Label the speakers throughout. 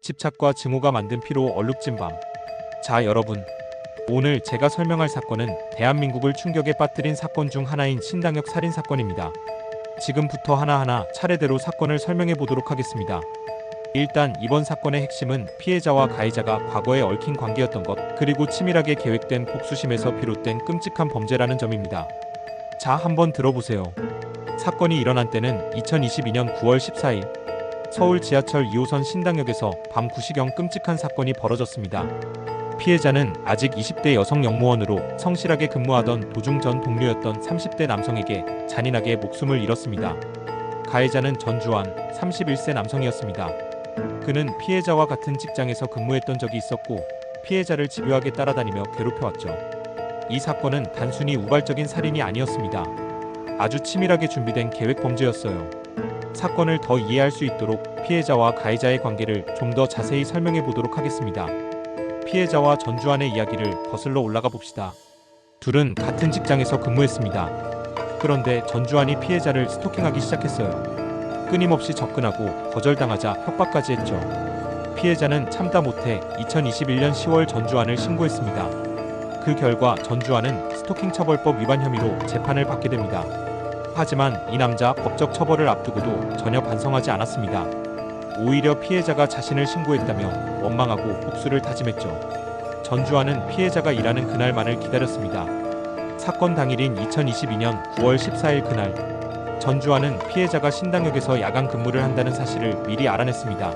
Speaker 1: 집착과 증오가 만든 피로 얼룩진 밤. 자, 여러분. 오늘 제가 설명할 사건은 대한민국을 충격에 빠뜨린 사건 중 하나인 신당역 살인 사건입니다. 지금부터 하나하나 차례대로 사건을 설명해 보도록 하겠습니다. 일단 이번 사건의 핵심은 피해자와 가해자가 과거에 얽힌 관계였던 것, 그리고 치밀하게 계획된 복수심에서 비롯된 끔찍한 범죄라는 점입니다. 자, 한번 들어보세요. 사건이 일어난 때는 2022년 9월 14일 서울 지하철 2호선 신당역에서 밤 9시경 끔찍한 사건이 벌어졌습니다. 피해자는 아직 20대 여성 영무원으로 성실하게 근무하던 도중 전 동료였던 30대 남성에게 잔인하게 목숨을 잃었습니다. 가해자는 전주환 31세 남성이었습니다. 그는 피해자와 같은 직장에서 근무했던 적이 있었고 피해자를 집요하게 따라다니며 괴롭혀왔죠. 이 사건은 단순히 우발적인 살인이 아니었습니다. 아주 치밀하게 준비된 계획 범죄였어요. 사건을 더 이해할 수 있도록 피해자와 가해자의 관계를 좀 더 자세히 설명해 보도록 하겠습니다. 피해자와 전주환의 이야기를 거슬러 올라가 봅시다. 둘은 같은 직장에서 근무했습니다. 그런데 전주환이 피해자를 스토킹하기 시작했어요. 끊임없이 접근하고 거절당하자 협박까지 했죠. 피해자는 참다 못해 2021년 10월 전주환을 신고했습니다. 그 결과 전주환은 스토킹 처벌법 위반 혐의로 재판을 받게 됩니다. 하지만 이 남자 법적 처벌을 앞두고도 전혀 반성하지 않았습니다. 오히려 피해자가 자신을 신고했다며 원망하고 복수를 다짐했죠. 전주환은 피해자가 일하는 그날만을 기다렸습니다. 사건 당일인 2022년 9월 14일 그날, 전주환은 피해자가 신당역에서 야간 근무를 한다는 사실을 미리 알아냈습니다.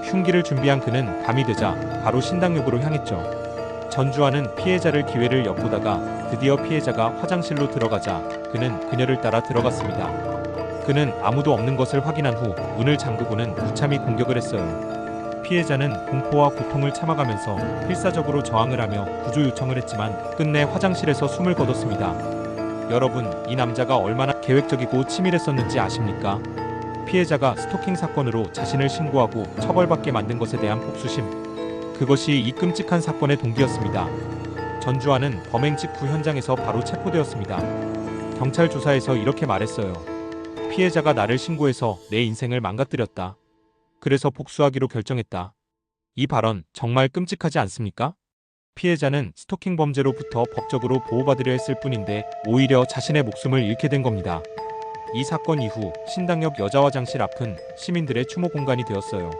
Speaker 1: 흉기를 준비한 그는 밤이 되자 바로 신당역으로 향했죠. 전주환은 피해자를 기회를 엿보다가 드디어 피해자가 화장실로 들어가자 그는 그녀를 따라 들어갔습니다. 그는 아무도 없는 것을 확인한 후 문을 잠그고는 무참히 공격을 했어요. 피해자는 공포와 고통을 참아가면서 필사적으로 저항을 하며 구조 요청을 했지만 끝내 화장실에서 숨을 거뒀습니다. 여러분, 이 남자가 얼마나 계획적이고 치밀했었는지 아십니까? 피해자가 스토킹 사건으로 자신을 신고하고 처벌받게 만든 것에 대한 복수심. 그것이 이 끔찍한 사건의 동기였습니다. 전주환은 범행 직후 현장에서 바로 체포되었습니다. 경찰 조사에서 이렇게 말했어요. 피해자가 나를 신고해서 내 인생을 망가뜨렸다. 그래서 복수하기로 결정했다. 이 발언 정말 끔찍하지 않습니까? 피해자는 스토킹 범죄로부터 법적으로 보호받으려 했을 뿐인데 오히려 자신의 목숨을 잃게 된 겁니다. 이 사건 이후 신당역 여자화장실 앞은 시민들의 추모 공간이 되었어요.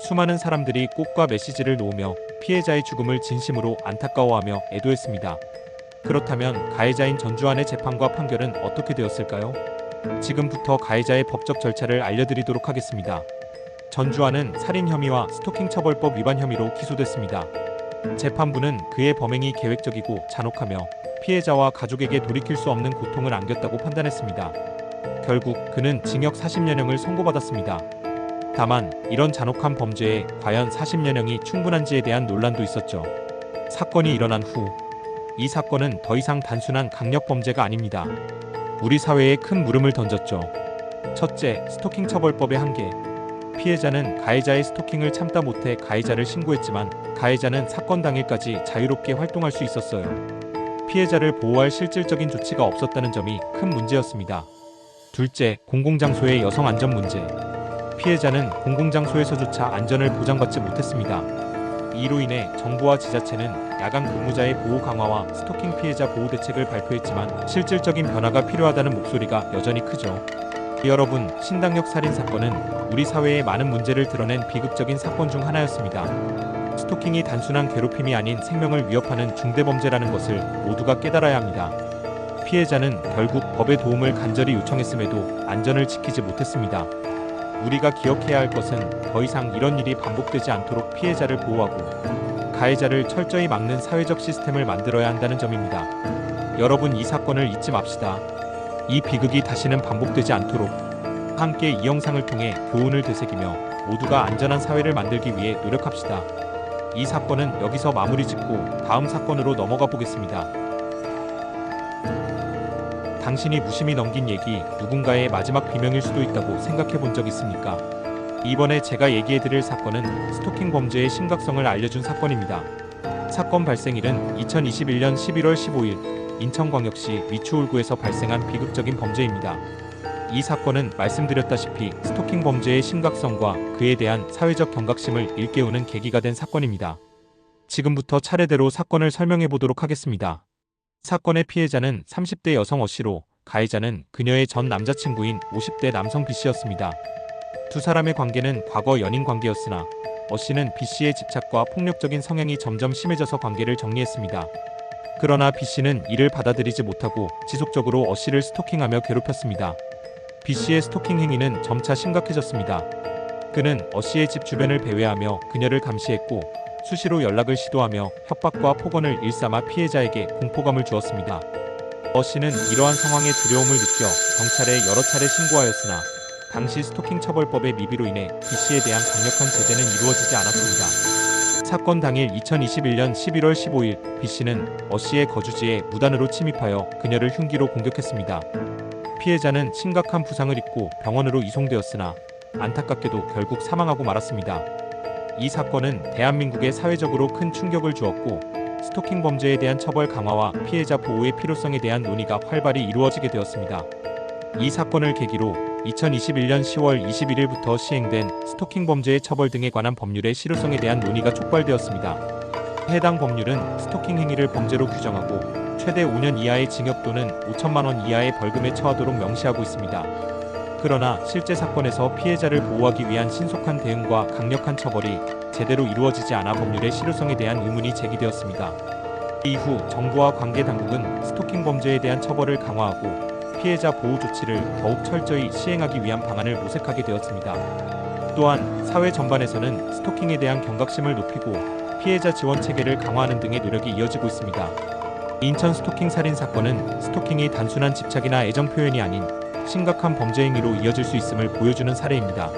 Speaker 1: 수많은 사람들이 꽃과 메시지를 놓으며 피해자의 죽음을 진심으로 안타까워하며 애도했습니다. 그렇다면 가해자인 전주환의 재판과 판결은 어떻게 되었을까요? 지금부터 가해자의 법적 절차를 알려드리도록 하겠습니다. 전주환은 살인 혐의와 스토킹 처벌법 위반 혐의로 기소됐습니다. 재판부는 그의 범행이 계획적이고 잔혹하며 피해자와 가족에게 돌이킬 수 없는 고통을 안겼다고 판단했습니다. 결국 그는 징역 40년형을 선고받았습니다. 다만 이런 잔혹한 범죄에 과연 40년형이 충분한지에 대한 논란도 있었죠. 사건이 일어난 후 이 사건은 더 이상 단순한 강력범죄가 아닙니다. 우리 사회에 큰 물음을 던졌죠. 첫째, 스토킹 처벌법의 한계. 피해자는 가해자의 스토킹을 참다 못해 가해자를 신고했지만 가해자는 사건 당일까지 자유롭게 활동할 수 있었어요. 피해자를 보호할 실질적인 조치가 없었다는 점이 큰 문제였습니다. 둘째, 공공장소의 여성 안전 문제. 피해자는 공공장소에서조차 안전을 보장받지 못했습니다. 이로 인해 정부와 지자체는 야간 근무자의 보호 강화와 스토킹 피해자 보호 대책을 발표했지만 실질적인 변화가 필요하다는 목소리가 여전히 크죠. 여러분, 신당역 살인 사건은 우리 사회의 많은 문제를 드러낸 비극적인 사건 중 하나였습니다. 스토킹이 단순한 괴롭힘이 아닌 생명을 위협하는 중대범죄라는 것을 모두가 깨달아야 합니다. 피해자는 결국 법의 도움을 간절히 요청했음에도 안전을 지키지 못했습니다. 우리가 기억해야 할 것은 더 이상 이런 일이 반복되지 않도록 피해자를 보호하고 가해자를 철저히 막는 사회적 시스템을 만들어야 한다는 점입니다. 여러분, 이 사건을 잊지 맙시다. 이 비극이 다시는 반복되지 않도록 함께 이 영상을 통해 교훈을 되새기며 모두가 안전한 사회를 만들기 위해 노력합시다. 이 사건은 여기서 마무리 짓고 다음 사건으로 넘어가 보겠습니다. 당신이 무심히 넘긴 얘기 누군가의 마지막 비명일 수도 있다고 생각해 본 적 있습니까? 이번에 제가 얘기해 드릴 사건은 스토킹 범죄의 심각성을 알려준 사건입니다. 사건 발생일은 2021년 11월 15일 인천광역시 미추홀구에서 발생한 비극적인 범죄입니다. 이 사건은 말씀드렸다시피 스토킹 범죄의 심각성과 그에 대한 사회적 경각심을 일깨우는 계기가 된 사건입니다. 지금부터 차례대로 사건을 설명해 보도록 하겠습니다. 사건의 피해자는 30대 여성 O'씨로 가해자는 그녀의 전 남자친구인 50대 남성 B씨였습니다. 두 사람의 관계는 과거 연인 관계였으나 O'씨는 B씨의 집착과 폭력적인 성향이 점점 심해져서 관계를 정리했습니다. 그러나 B씨는 이를 받아들이지 못하고 지속적으로 O'씨를 스토킹하며 괴롭혔습니다. B씨의 스토킹 행위는 점차 심각해졌습니다. 그는 O'씨의 집 주변을 배회하며 그녀를 감시했고 수시로 연락을 시도하며 협박과 폭언을 일삼아 피해자에게 공포감을 주었습니다. O'씨는 이러한 상황에 두려움을 느껴 경찰에 여러 차례 신고하였으나 당시 스토킹 처벌법의 미비로 인해 B씨에 대한 강력한 제재는 이루어지지 않았습니다. 사건 당일 2021년 11월 15일 B씨는 O'씨의 거주지에 무단으로 침입하여 그녀를 흉기로 공격했습니다. 피해자는 심각한 부상을 입고 병원으로 이송되었으나 안타깝게도 결국 사망하고 말았습니다. 이 사건은 대한민국에 사회적으로 큰 충격을 주었고 스토킹 범죄에 대한 처벌 강화와 피해자 보호의 필요성에 대한 논의가 활발히 이루어지게 되었습니다. 이 사건을 계기로 2021년 10월 21일부터 시행된 스토킹 범죄의 처벌 등에 관한 법률의 실효성에 대한 논의가 촉발되었습니다. 해당 법률은 스토킹 행위를 범죄로 규정하고 최대 5년 이하의 징역 또는 5천만 원 이하의 벌금에 처하도록 명시하고 있습니다. 그러나 실제 사건에서 피해자를 보호하기 위한 신속한 대응과 강력한 처벌이 제대로 이루어지지 않아 법률의 실효성에 대한 의문이 제기되었습니다. 이후 정부와 관계 당국은 스토킹 범죄에 대한 처벌을 강화하고 피해자 보호 조치를 더욱 철저히 시행하기 위한 방안을 모색하게 되었습니다. 또한 사회 전반에서는 스토킹에 대한 경각심을 높이고 피해자 지원 체계를 강화하는 등의 노력이 이어지고 있습니다. 인천 스토킹 살인 사건은 스토킹이 단순한 집착이나 애정 표현이 아닌 심각한 범죄 행위로 이어질 수 있음을 보여주는 사례입니다.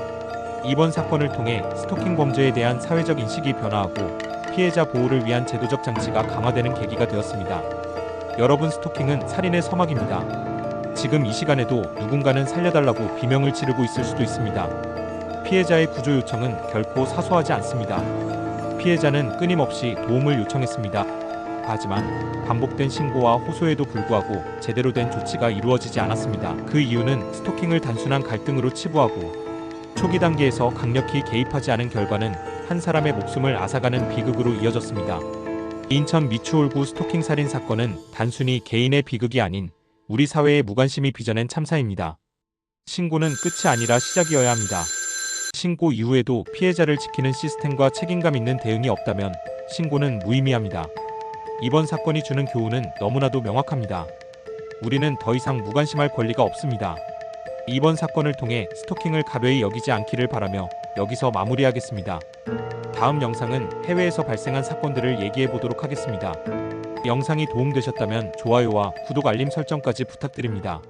Speaker 1: 이번 사건을 통해 스토킹 범죄에 대한 사회적 인식이 변화하고 피해자 보호를 위한 제도적 장치가 강화되는 계기가 되었습니다. 여러분, 스토킹은 살인의 서막입니다. 지금 이 시간에도 누군가는 살려달라고 비명을 지르고 있을 수도 있습니다. 피해자의 구조 요청은 결코 사소하지 않습니다. 피해자는 끊임없이 도움을 요청했습니다. 하지만 반복된 신고와 호소에도 불구하고 제대로 된 조치가 이루어지지 않았습니다. 그 이유는 스토킹을 단순한 갈등으로 치부하고 초기 단계에서 강력히 개입하지 않은 결과는 한 사람의 목숨을 앗아가는 비극으로 이어졌습니다. 인천 미추홀구 스토킹 살인 사건은 단순히 개인의 비극이 아닌 우리 사회의 무관심이 빚어낸 참사입니다. 신고는 끝이 아니라 시작이어야 합니다. 신고 이후에도 피해자를 지키는 시스템과 책임감 있는 대응이 없다면 신고는 무의미합니다. 이번 사건이 주는 교훈은 너무나도 명확합니다. 우리는 더 이상 무관심할 권리가 없습니다. 이번 사건을 통해 스토킹을 가벼이 여기지 않기를 바라며 여기서 마무리하겠습니다. 다음 영상은 해외에서 발생한 사건들을 얘기해 보도록 하겠습니다. 영상이 도움되셨다면 좋아요와 구독 알림 설정까지 부탁드립니다.